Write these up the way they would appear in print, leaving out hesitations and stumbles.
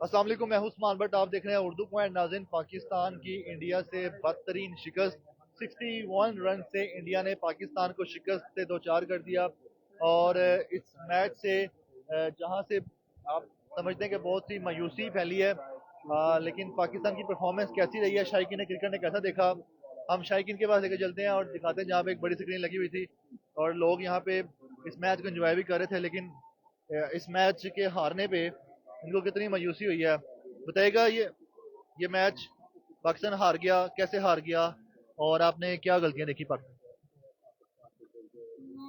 अस्सलाम वालेकुम, मैं हूं उस्मान बट आप देख रहे हैं उर्दू पॉइंट। नाज़रीन, पाकिस्तान की इंडिया से बदतरीन शिकस्त, 61 रन से इंडिया ने पाकिस्तान को शिकस्त से दो चार कर दिया। और इस मैच से जहां से आप समझते हैं कि बहुत सी मायूसी फैली है, लेकिन पाकिस्तान की परफॉर्मेंस कैसी रही है, शायकीन ने क्रिकेट ने कैसा देखा, हम शायकीन के पास लेकर चलते हैं और दिखाते हैं जहाँ पे एक बड़ी स्क्रीन लगी हुई थी और लोग यहाँ पे इस मैच को एंजॉय भी कर रहे थे। लेकिन इस मैच के हारने पे इनको कितनी मायूसी हुई है, बताएगा ये मैच पाकिस्तान हार गया, कैसे हार गया और आपने क्या गलतियां देखी पाकिस्तान।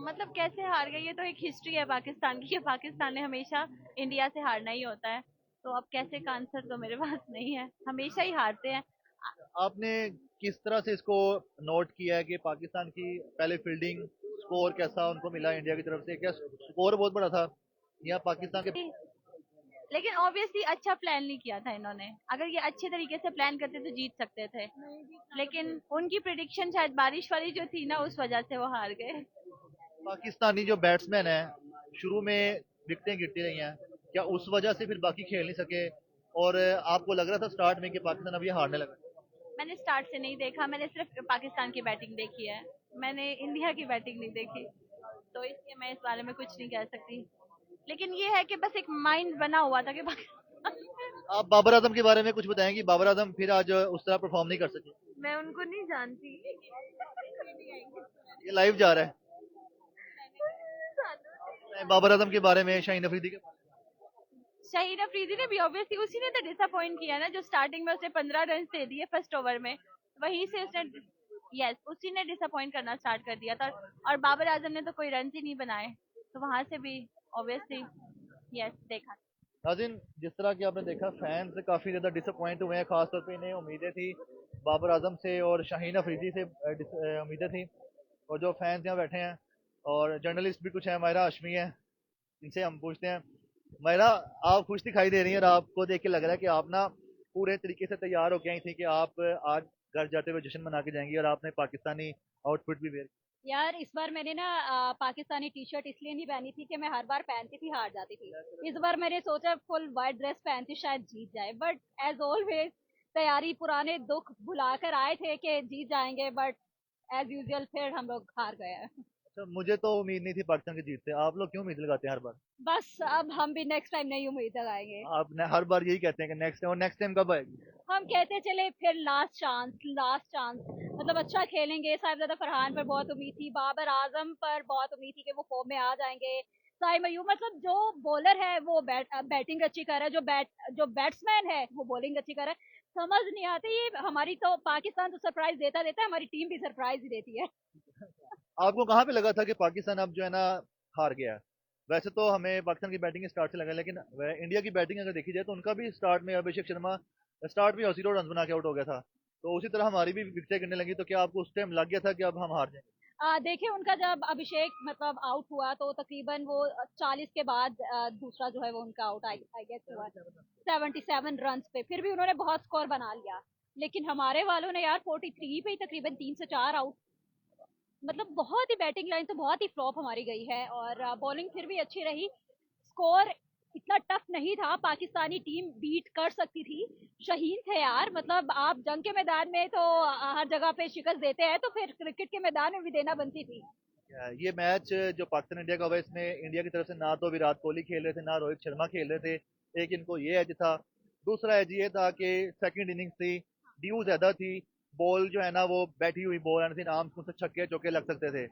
मतलब कैसे हार गए, ये तो एक हिस्ट्री है पाकिस्तान की कि पाकिस्तान ने हमेशा इंडिया से हारना ही होता है। तो अब कैसे का आंसर तो मेरे पास नहीं है, हमेशा ही हारते हैं। आपने किस तरह से इसको नोट किया है कि पाकिस्तान की पहले फील्डिंग, स्कोर कैसा उनको मिला इंडिया की तरफ से, क्या स्कोर बहुत बड़ा था या पाकिस्तान के। लेकिन ऑब्वियसली अच्छा प्लान नहीं किया था इन्होंने, अगर ये अच्छे तरीके से प्लान करते तो जीत सकते थे। लेकिन उनकी प्रिडिक्शन शायद बारिश वाली जो थी ना, उस वजह से वो हार गए। पाकिस्तानी जो बैट्समैन है, शुरू में विकेटें गिरती रही हैं, क्या उस वजह से फिर बाकी खेल नहीं सके और आपको लग रहा था स्टार्ट में कि पाकिस्तान अभी हारने लगा। मैंने स्टार्ट से नहीं देखा, मैंने सिर्फ पाकिस्तान की बैटिंग देखी है। मैंने इंडिया की बैटिंग नहीं देखी, तो इसलिए मैं इस बारे में कुछ नहीं कह सकती। लेकिन ये है कि बस एक माइंड बना हुआ था कि आप बाबर आजम के बारे में कुछ बताएंगे, बाबर आजम फिर आज उस तरह परफॉर्म नहीं कर सके। मैं उनको नहीं जानती। ये लाइव जा रहा है। आपने बाबर आजम के बारे में, शाहीन अफरीदी के बारे शाहीन अफरीदी ने भी ऑब्वियसली उसी ने तो डिसअपॉइंट किया ना, जो स्टार्टिंग में उसने 15 रन दे दिए फर्स्ट ओवर में। वहीं से उसने, यस, उसी ने डिसअपॉइंट करना स्टार्ट कर दिया था। और बाबर आजम ने तो कोई रन ही नहीं बनाए, तो वहां से भी ऑब्वियसली यस देखा। में। नाजिन, जिस तरह की आपने देखा, फैंस काफी ज्यादा डिसअपॉइंट हुए हैं, खासतौर पे इन्हें उम्मीदें थी बाबर आजम से और शाहीन अफरीदी से, उम्मीदें थी। और जो फैंस यहाँ बैठे हैं और जर्नलिस्ट भी कुछ हैं, मायरा हाशमी है, इनसे हम पूछते हैं। मायरा, आप खुश दिखाई दे रही हैं और आपको देख के लग रहा है कि आप ना पूरे तरीके से तैयार होके आई थी कि आप आज घर जाते हुए जश्न मना के जाएंगी और आपने पाकिस्तानी आउटफिट भी वेयर। यार इस बार मैंने ना पाकिस्तानी टी शर्ट इसलिए नहीं पहनी थी कि मैं हर बार पहनती थी हार जाती थी। इस बार मैंने सोचा फुल वाइट ड्रेस पहनती शायद जीत जाए, बट एज ऑलवेज तैयारी पुराने दुख भुलाकर आए थे कि जीत जाएंगे, बट एज यूजुअल फिर हम लोग हार गए। अच्छा, मुझे तो उम्मीद नहीं थी पाकिस्तान की जीत से। आप लोग क्यों उम्मीद लगाते हैं हर बार। बस अब हम भी नेक्स्ट टाइम नहीं उम्मीद लगाएंगे। आप हर बार यही कहते हैं कि नेक्स्ट टाइम, और नेक्स्ट टाइम कब आएगी। हम कहते चले फिर लास्ट चांस लास्ट चांस, मतलब अच्छा खेलेंगे। साहिबजादा फरहान पर बहुत उम्मीद थी, बाबर आजम पर बहुत उम्मीद थी कि वो फॉर्म में आ जाएंगे। साई मयूब, मतलब जो बॉलर है वो बैटिंग अच्छी कर रहा है, जो बैट्समैन है वो बॉलिंग अच्छी कर रहा है। समझ नहीं आती ये हमारी, तो पाकिस्तान तो सरप्राइज देता देता है, हमारी टीम भी सरप्राइज ही देती है। आपको कहाँ पे लगा था कि पाकिस्तान अब जो है ना हार गया है। वैसे तो हमें पाकिस्तान की बैटिंग स्टार्ट से लगा, लेकिन इंडिया की बैटिंग अगर देखी जाए तो उनका भी स्टार्ट में अभिषेक शर्मा स्टार्ट में 0 रन बना के आउट हो गया था, तो उसी तरह हमारी भी विकेटें गिरने लगी। तो क्या आपको उस टाइम लग गया था कि अब हम हार जाएंगे। देखिए उनका जब अभिषेक मतलब आउट हुआ तो तकरीबन वो 40 के बाद दूसरा जो है वो उनका आउट आई गेस हुआ 77 रन पे, फिर भी उन्होंने बहुत स्कोर बना लिया। लेकिन हमारे वालों ने यार 43 पे ही तकरीबन 3 से 4 आउट, मतलब बहुत ही बैटिंग लाइन तो बहुत ही फ्लॉप हमारी गई है, और बॉलिंग फिर भी अच्छी रही। स्कोर इतना टफ नहीं था, पाकिस्तानी टीम बीट कर सकती थी। शहीन थे यार, मतलब आप जंग के मैदान में तो हर जगह पे शिकस्त देते हैं, तो फिर क्रिकेट के मैदान में भी देना बनती थी। ये मैच जो पाकिस्तान इंडिया का हुआ, इसमें इंडिया की तरफ से ना तो विराट कोहली खेल रहे थे ना रोहित शर्मा खेल रहे थे। एक इनको ये एज था। दूसरा एज ये था कि सेकंड इनिंग्स थी, ड्यू ज्यादा थी, बॉल जो है ना वो बैठी हुई बॉल आनी थी, आम से छक्के चौके लग सकते थे।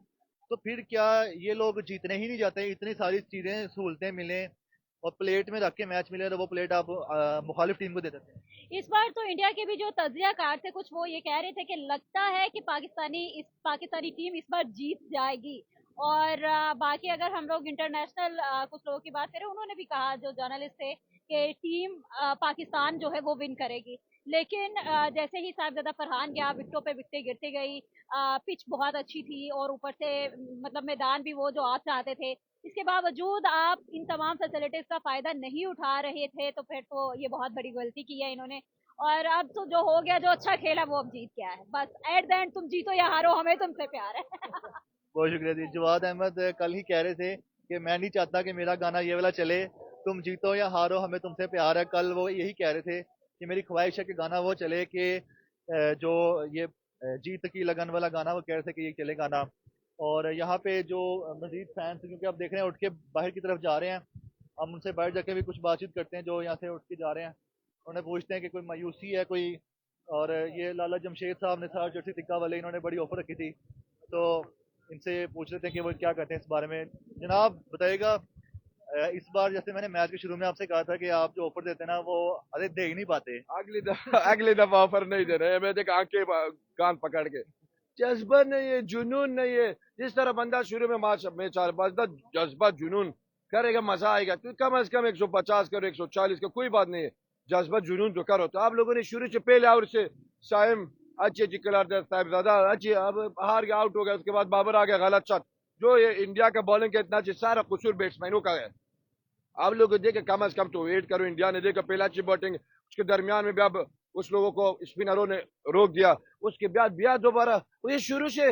तो फिर क्या ये लोग जीतने ही नहीं जाते, इतनी सारी चीजें सहूलतें मिले और प्लेट में रख के मैच मिले तो वो प्लेट आप मुखालिफ टीम को दे देते हैं। इस बार तो इंडिया के भी जो तज्जियाकार थे कुछ, वो ये कह रहे थे कि लगता है कि पाकिस्तानी टीम इस बार जीत जाएगी। और बाकी अगर हम लोग इंटरनेशनल कुछ लोगों की बात करें, उन्होंने भी कहा, जो जर्नलिस्ट थे, कि टीम पाकिस्तान जो है वो विन करेगी। लेकिन जैसे ही साहिबजादा फरहान गया, विकेटों पे विकेटें गिरती गई। पिच बहुत अच्छी थी और ऊपर से मतलब मैदान भी वो जो आप चाहते थे, इसके बावजूद आप इन तमाम फैसिलिटीज का फायदा नहीं उठा रहे थे, तो फिर तो ये बहुत बड़ी गलती की है इन्होंने। और अब तो जो हो गया, जो अच्छा खेला वो अब जीत गया है, बस एट द एंड तुम जीतो या हारो हमें तुमसे प्यार है। बहुत शुक्रिया जी। जवाद अहमद कल ही कह रहे थे कि मैं नहीं चाहता कि मेरा गाना ये वाला चले, तुम जीतो या हारो हमें तुमसे प्यार है। कल वो यही कह रहे थे कि मेरी ख्वाहिश है कि गाना वो चले कि जो ये जीत की लगन वाला गाना वो कह रहे थे कि ये चले गाना। और यहाँ पे जो मजीद फैंस, क्योंकि आप देख रहे हैं उठ के बाहर की तरफ जा रहे हैं, हम उनसे बाहर जाके भी कुछ बातचीत करते हैं जो यहाँ से उठ के जा रहे हैं। उन्हें पूछते हैं कि कोई मायूसी है कोई। और ये लाला जमशेद साहब ने सर जर्सी टिक्का वाले इन्होंने बड़ी ऑफर रखी थी, तो इनसे पूछ लेते हैं कि वो क्या कहते हैं इस बारे में। जनाब बताइएगा, इस बार जैसे मैंने मैच के शुरू में आपसे कहा था कि आप जो ऑफर देते हैं ना वो अरे दे ही नहीं पाते। अगली दफा ऑफर नहीं दे रहे, मैं देख आंखें कान पकड़ के। जज्बा नहीं है, जुनून नहीं है। जिस तरह बंदा शुरू में मैच बंदा जज्बा जुनून करेगा, मजा आएगा। तो कम से कम 150 करो, 140 का कोई बात नहीं है। जज्बा जुनून तो करो। तो आप लोगों ने शुरू से पहले और से साइम अच्छी अच्छी कलर साहिबजादा अच्छी, अब हार गया, आउट हो गया, उसके बाद बाबर आ गया गलत शॉट। जो ये इंडिया का बॉलिंग का इतना सारा कसूर बैट्समैनों का है। आप लोग देखे कम से कम तो वेट करो। इंडिया ने देखा पहला अच्छी बैटिंग, उसके दरमियान में भी अब उस लोगों को स्पिनरों ने रोक दिया, उसके बाद दोबारा ये शुरू से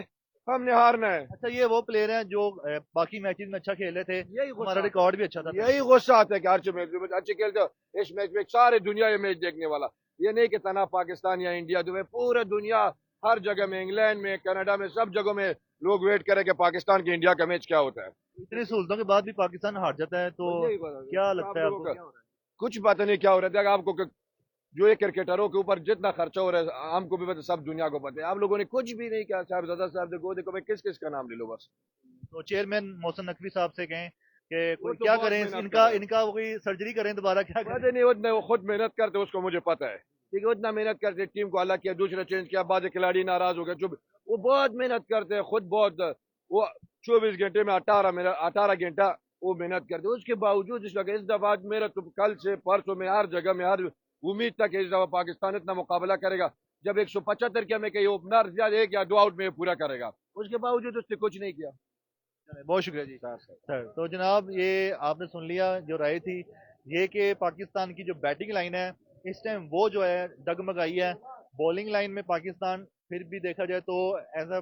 हमने हारना है। अच्छा, ये वो प्लेयर हैं जो बाकी मैचेस में अच्छा खेले थे, यही हमारा रिकॉर्ड भी अच्छा था। यही गुस्सा आता है कि हर मैच में अच्छे खेलते हो, इस मैच में सारे दुनिया ये मैच देखने वाला। ये नहीं कि तना पाकिस्तान या इंडिया, तुम्हें पूरा दुनिया हर जगह में, इंग्लैंड में, कनाडा में, सब जगहों में लोग वेट करें कि पाकिस्तान की इंडिया का मैच क्या होता है। इतनी सहूलतों के बाद भी पाकिस्तान हार जाता है, तो क्या लगता है आपको क्या हो रहा है? कुछ पता नहीं क्या हो रहा है। आपको जो ये क्रिकेटरों के ऊपर जितना खर्चा हो रहा है, हमको भी पता, सब दुनिया को पता है। आप लोगों ने कुछ भी नहीं किया। साहबजादा साहब देखो मैं किस किस का नाम ले लो बस। तो चेयरमैन मोहसिन नकवी साहब से कहें कि वो कोई तो क्या बहुत करें, मेहनत इनका कर रहे हैं। इनका वो कोई सर्जरी करें दोबारा, क्या करें? पता नहीं, उतना वो खुद मेहनत करते, उसको मुझे पता है। ठीक है, उतना मेहनत करते, टीम को अलग किया, दूसरा चेंज किया, बाद में खिलाड़ी नाराज हो गए। जो वो बहुत मेहनत करते हैं खुद, बहुत। वो 24 घंटे में 18 घंटा वो मेहनत करते। उसके बावजूद इस दफा मेरा तो कल से परसों में हर जगह में हर उम्मीद था कि इस दफा पाकिस्तान इतना मुकाबला करेगा, जब 175 के में कहीं ओपनर या 1 या 2 आउट में पूरा करेगा। उसके बावजूद उसने कुछ नहीं किया। बहुत शुक्रिया जी सर। तो जनाब ये आपने सुन लिया जो राय थी, ये कि पाकिस्तान की जो बैटिंग लाइन है इस टाइम वो जो है डगमगाई है। बॉलिंग लाइन में पाकिस्तान फिर भी देखा जाए तो एज अ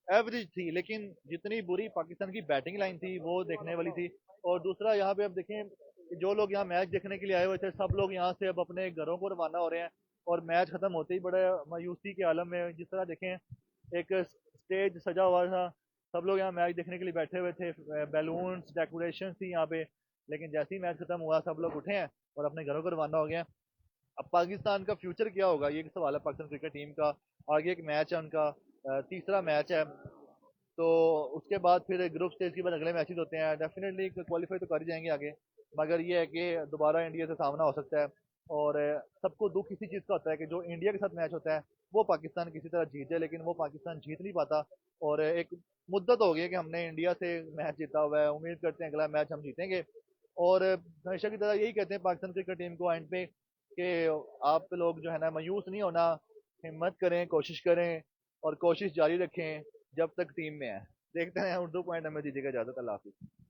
एवरेज थी, लेकिन जितनी बुरी पाकिस्तान की बैटिंग लाइन थी वो देखने वाली थी। और दूसरा यहाँ पे अब देखें कि जो लोग यहाँ मैच देखने के लिए आए हुए थे सब लोग यहाँ से अब अपने घरों को रवाना हो रहे हैं, और मैच खत्म होते ही बड़ा मायूसी के आलम में, जिस तरह देखें एक स्टेज सजा हुआ था, सब लोग यहाँ मैच देखने के लिए बैठे हुए थे, बैलून्स डेकोरेशन थी यहाँ पे, लेकिन जैसे ही मैच खत्म हुआ सब लोग उठे हैं और अपने घरों को रवाना हो गए हैं। अब पाकिस्तान का फ्यूचर क्या होगा ये एक सवाल है पाकिस्तान क्रिकेट टीम का। आगे एक मैच है उनका, तीसरा मैच है, तो उसके बाद फिर ग्रुप स्टेज के बाद अगले मैचेस होते हैं। डेफिनेटली क्वालिफाई तो कर ही जाएंगे आगे, मगर ये है कि दोबारा इंडिया से सामना हो सकता है। और सबको दुख इसी चीज़ का होता है कि जो इंडिया के साथ मैच होता है वो पाकिस्तान किसी तरह जीत जाए, लेकिन वो पाकिस्तान जीत नहीं पाता। और एक मुद्दत हो गई है कि हमने इंडिया से मैच जीता हुआ है, उम्मीद करते हैं अगला मैच हम जीतेंगे। और हमेशा की तरह यही कहते हैं पाकिस्तान क्रिकेट टीम को एंड पे कि आप लोग जो है ना मायूस नहीं होना, हिम्मत करें, कोशिश करें और कोशिश जारी रखें जब तक टीम में है। देखते हैं उर्दू पॉइंट, हमें दीजिएगा इजाज़त। अल्लाह हाफिज़।